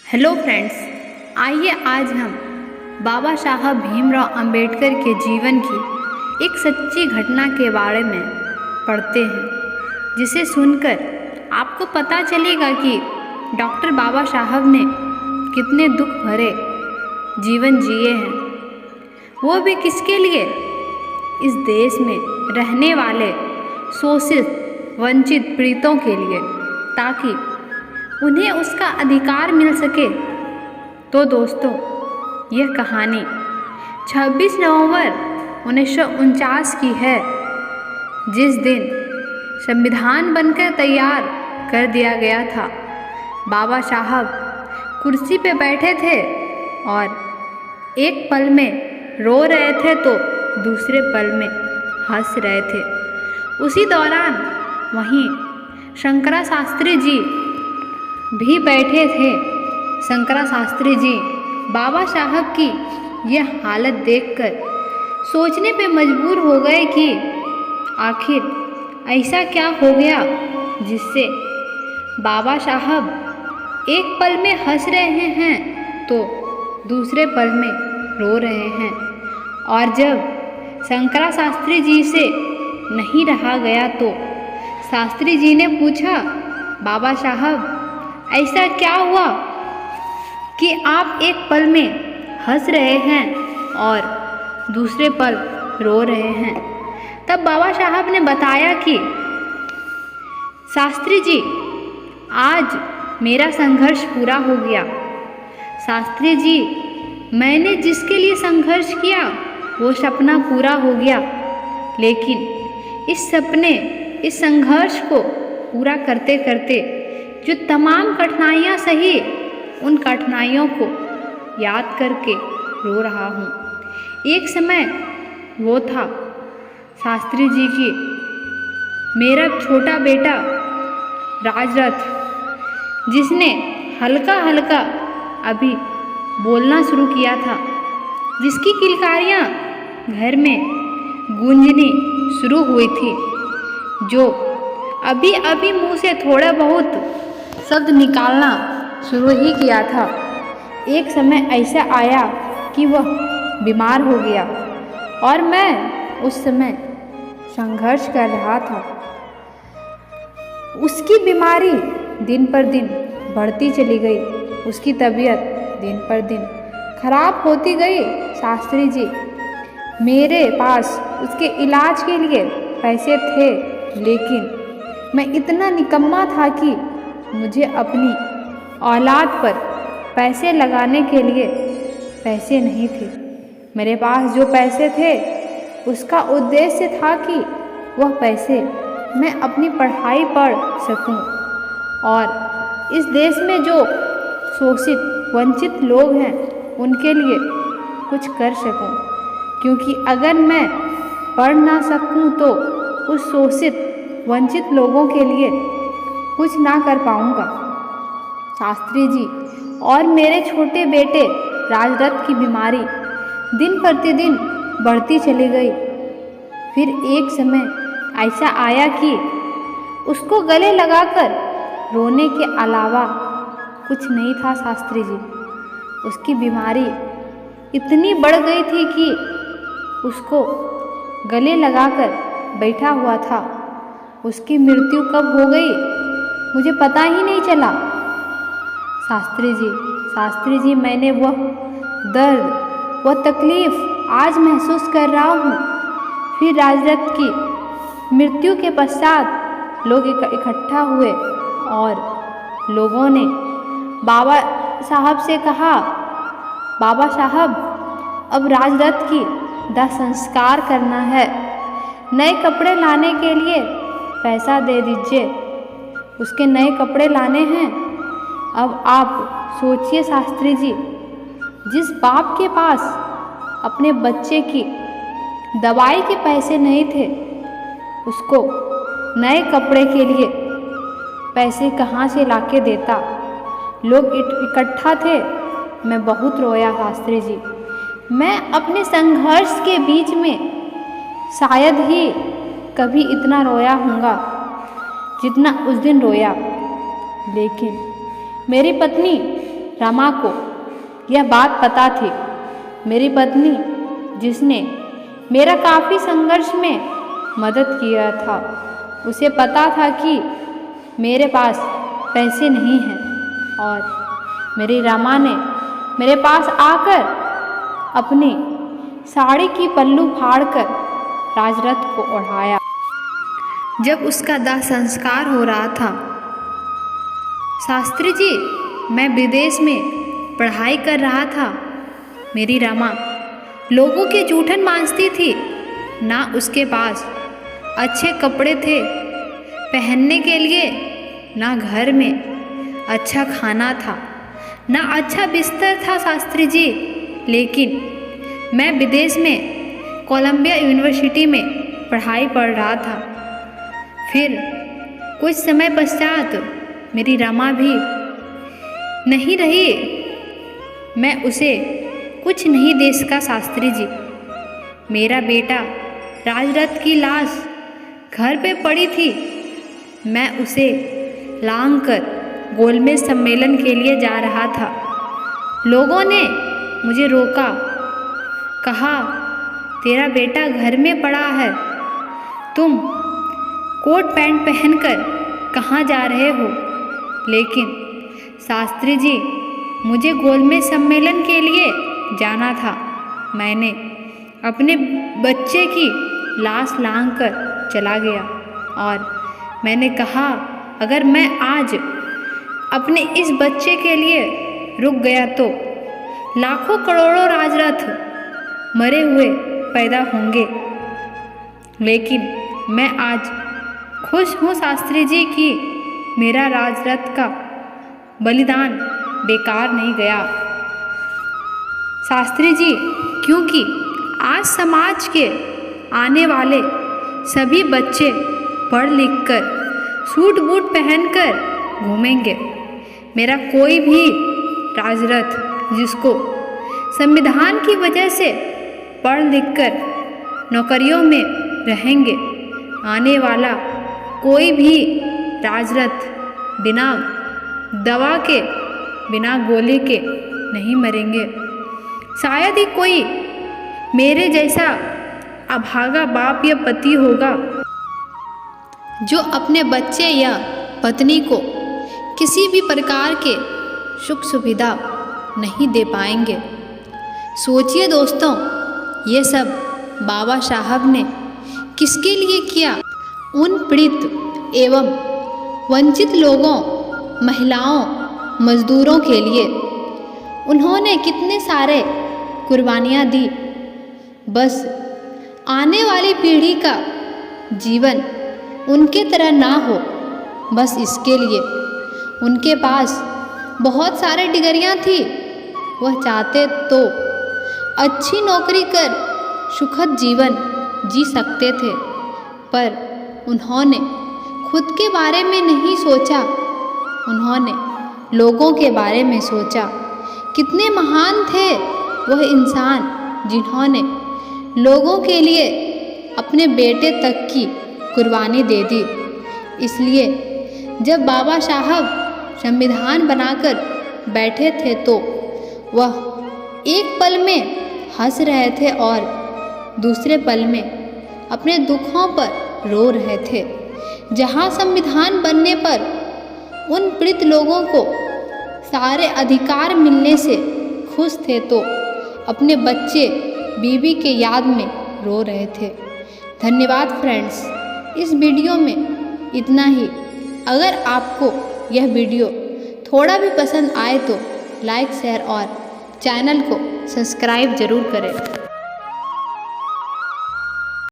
Hello friends, आइए आज हम बाबा साहब भीमराव अंबेडकर के जीवन की एक सच्ची घटना के बारे में पढ़ते हैं, जिसे सुनकर आपको पता चलेगा कि डॉक्टर बाबा साहब ने कितने दुख भरे जीवन जिए हैं, वो भी किसके लिए? इस देश में रहने वाले शोषित वंचित पीड़ितों के लिए, ताकि उन्हें उसका अधिकार मिल सके। तो दोस्तों, यह कहानी 26 नवंबर 1949 की है, जिस दिन संविधान बनकर तैयार कर दिया गया था। बाबा साहब कुर्सी पे बैठे थे और एक पल में रो रहे थे तो दूसरे पल में हंस रहे थे। उसी दौरान वहीं शंकरा शास्त्री जी भी बैठे थे। शंकरा शास्त्री जी बाबा साहब की यह हालत देखकर सोचने पे मजबूर हो गए कि आखिर ऐसा क्या हो गया जिससे बाबा साहब एक पल में हंस रहे हैं तो दूसरे पल में रो रहे हैं। और जब शंकरा शास्त्री जी से नहीं रहा गया तो शास्त्री जी ने पूछा, बाबा साहब ऐसा क्या हुआ कि आप एक पल में हंस रहे हैं और दूसरे पल रो रहे हैं? तब बाबा साहब ने बताया कि शास्त्री जी, आज मेरा संघर्ष पूरा हो गया। शास्त्री जी, मैंने जिसके लिए संघर्ष किया वो सपना पूरा हो गया, लेकिन इस संघर्ष को पूरा करते करते जो तमाम कठिनाइयाँ सही, उन कठिनाइयों को याद करके रो रहा हूँ। एक समय वो था शास्त्री जी की मेरा छोटा बेटा राजरथ, जिसने हल्का हल्का अभी बोलना शुरू किया था, जिसकी किलकारियाँ घर में गूंजनी शुरू हुई थी, जो अभी अभी मुंह से थोड़ा बहुत शब्द निकालना शुरू ही किया था। एक समय ऐसा आया कि वह बीमार हो गया और मैं उस समय संघर्ष कर रहा था। उसकी बीमारी दिन पर दिन बढ़ती चली गई, उसकी तबीयत दिन पर दिन खराब होती गई। शास्त्री जी, मेरे पास उसके इलाज के लिए पैसे थे, लेकिन मैं इतना निकम्मा था कि मुझे अपनी औलाद पर पैसे लगाने के लिए पैसे नहीं थे। मेरे पास जो पैसे थे उसका उद्देश्य था कि वह पैसे मैं अपनी पढ़ाई पढ़ सकूं और इस देश में जो शोषित वंचित लोग हैं उनके लिए कुछ कर सकूं, क्योंकि अगर मैं पढ़ ना सकूं तो उस शोषित वंचित लोगों के लिए कुछ ना कर पाऊंगा। शास्त्री जी और मेरे छोटे बेटे राजरथ की बीमारी दिन प्रतिदिन बढ़ती चली गई। फिर एक समय ऐसा आया कि उसको गले लगाकर रोने के अलावा कुछ नहीं था। शास्त्री जी, उसकी बीमारी इतनी बढ़ गई थी कि उसको गले लगाकर बैठा हुआ था। उसकी मृत्यु कब हो गई मुझे पता ही नहीं चला। शास्त्री जी, मैंने वह दर्द, वह तकलीफ़ आज महसूस कर रहा हूँ। फिर राजरथ की मृत्यु के पश्चात लोग इकट्ठा हुए और लोगों ने बाबा साहब से कहा, बाबा साहब, अब राजरथ की दाह संस्कार करना है, नए कपड़े लाने के लिए पैसा दे दीजिए। उसके नए कपड़े लाने हैं। अब आप सोचिए शास्त्री जी, जिस बाप के पास अपने बच्चे की दवाई के पैसे नहीं थे, उसको नए कपड़े के लिए पैसे कहाँ से लाके देता? लोग इकट्ठा थे। मैं बहुत रोया शास्त्री जी। मैं अपने संघर्ष के बीच में शायद ही कभी इतना रोया हूँगा जितना उस दिन रोया। लेकिन मेरी पत्नी रमा को यह बात पता थी। मेरी पत्नी, जिसने मेरा काफ़ी संघर्ष में मदद किया था, उसे पता था कि मेरे पास पैसे नहीं हैं और मेरी रमा ने मेरे पास आकर अपनी साड़ी की पल्लू फाड़कर राजरथ को ओढ़ाया। जब उसका दाह संस्कार हो रहा था, शास्त्री जी, मैं विदेश में पढ़ाई कर रहा था। मेरी रमा लोगों के जूठन मांजती थी। ना उसके पास अच्छे कपड़े थे पहनने के लिए, ना घर में अच्छा खाना था, ना अच्छा बिस्तर था शास्त्री जी। लेकिन मैं विदेश में कोलंबिया यूनिवर्सिटी में पढ़ाई पढ़ रहा था। फिर कुछ समय पश्चात मेरी रमा भी नहीं रही। मैं उसे कुछ नहीं दे सका शास्त्री जी। मेरा बेटा राजरथ की लाश घर पे पड़ी थी। मैं उसे लांग कर गोलमेज सम्मेलन के लिए जा रहा था। लोगों ने मुझे रोका, कहा, तेरा बेटा घर में पड़ा है, तुम कोट पैंट पहनकर कहाँ जा रहे हो? लेकिन शास्त्री जी, मुझे गोलमेज सम्मेलन के लिए जाना था। मैंने अपने बच्चे की लाश लांग कर चला गया और मैंने कहा, अगर मैं आज अपने इस बच्चे के लिए रुक गया तो लाखों करोड़ों राजरथ मरे हुए पैदा होंगे। लेकिन मैं आज खुश हूँ शास्त्री जी कि मेरा राजरथ का बलिदान बेकार नहीं गया। शास्त्री जी, क्योंकि आज समाज के आने वाले सभी बच्चे पढ़ लिख कर सूट बूट पहनकर घूमेंगे। मेरा कोई भी राजरथ जिसको संविधान की वजह से पढ़ लिख कर नौकरियों में रहेंगे, आने वाला कोई भी राजरथ बिना दवा के, बिना गोली के नहीं मरेंगे। शायद ही कोई मेरे जैसा अभागा बाप या पति होगा जो अपने बच्चे या पत्नी को किसी भी प्रकार के सुख सुविधा नहीं दे पाएंगे। सोचिए दोस्तों, ये सब बाबा साहब ने किसके लिए किया? उन पीड़ित एवं वंचित लोगों, महिलाओं, मजदूरों के लिए उन्होंने कितने सारे कुर्बानियाँ दी। बस आने वाली पीढ़ी का जीवन उनके तरह ना हो, बस इसके लिए उनके पास बहुत सारे डिग्रियाँ थी। वह चाहते तो अच्छी नौकरी कर सुखद जीवन जी सकते थे, पर उन्होंने खुद के बारे में नहीं सोचा, उन्होंने लोगों के बारे में सोचा। कितने महान थे वह इंसान जिन्होंने लोगों के लिए अपने बेटे तक की कुर्बानी दे दी। इसलिए जब बाबा साहब संविधान बनाकर बैठे थे तो वह एक पल में हंस रहे थे और दूसरे पल में अपने दुखों पर रो रहे थे। जहाँ संविधान बनने पर उन पीड़ित लोगों को सारे अधिकार मिलने से खुश थे तो अपने बच्चे बीवी के याद में रो रहे थे। धन्यवाद फ्रेंड्स, इस वीडियो में इतना ही। अगर आपको यह वीडियो थोड़ा भी पसंद आए तो लाइक, शेयर और चैनल को सब्सक्राइब ज़रूर करें।